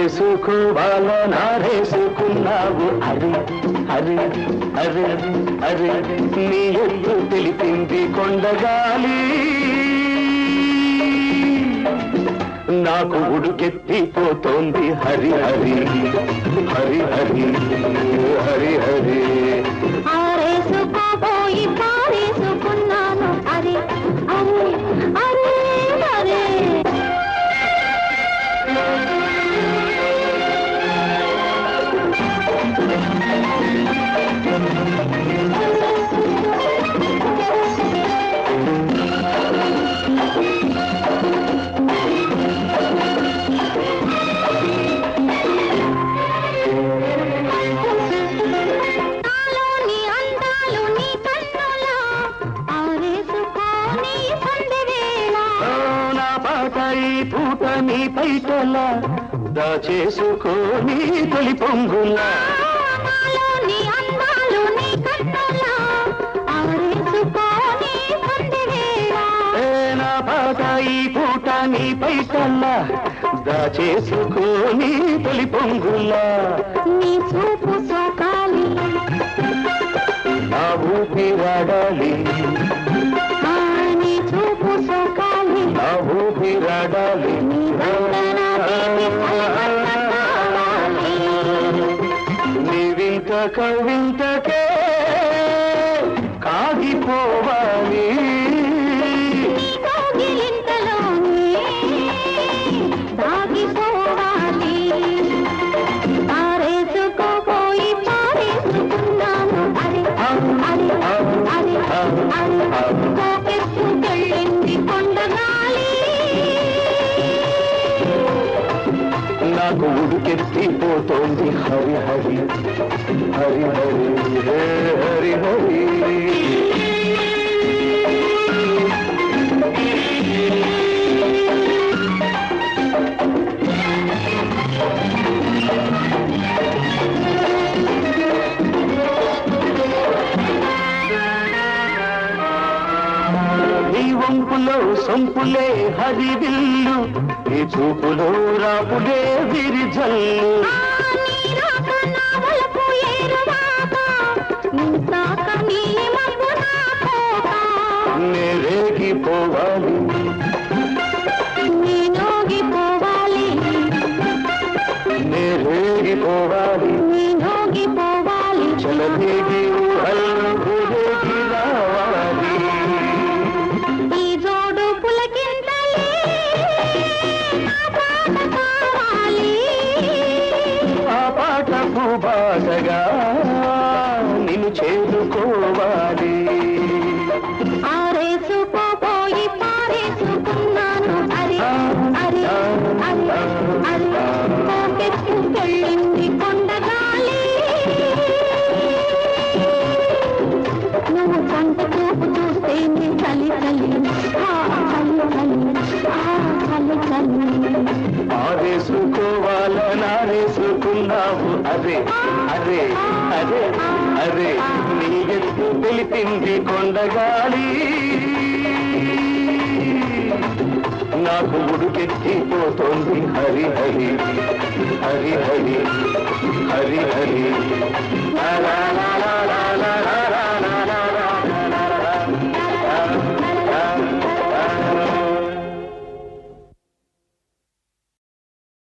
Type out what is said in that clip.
ఆరేసుకోవాలనారేసుకున్నావు అరే అరే అరే అరే నీ ఎత్తు తెలిపింది కొండగాలి నాకు ఉడుకెత్తిపోతోంది హరి హరి హరి హరి హరి హరి ఆరేసుకోబోయి పారేసుకున్నాను అరే అరే అరే అరే పూట నీ పైటలా దాచేసుకోని తొలి పొంగులా నా పాట ఈ పూట నీ పైటలా దాచేసుకోని తొలి పొంగులా నీ చూపు సోకాలి నా ఊపిరాడాలి నీ చూపు సోకాలి నా ఊపిరాడాలి నీ వింత కవింతకే కాగిపోవాలి దాగిపోవాలి ఆరేసుకోపోయి పారేసుకున్నాను అరే అరే అరే అరే వెళ్ళింది కొండగాలి నాకు ఉడుకెత్తిపోతోంది హరి హరి హరి హరి హరి హరి వంపులో సొంపులే హరివిల్లు ఈ చూపులో రాపులే విరిజల్లు నేరేగిపోవాలి నేరేగిపోవాలి చలదేగి ఊహల్లోకి రావాలి బాటగా నిన్ను చేరుకోవాలి ఆరేసుకోపోయి పారేసుకున్నాను అరే అరే అరే అరే వెళ్ళింది కొండగాలి నువ్వు కంట చూపు చూస్తేనే చలి చలి చలి చలి ఆరేసుకోవాలనారేసుకున్నావు అరే అరే అరే అరే నీ ఎత్తు తెలిపింది కొండగాలి నాకు ఉడుకెత్తిపోతోంది హరి హరి హరి హరి హరి హరి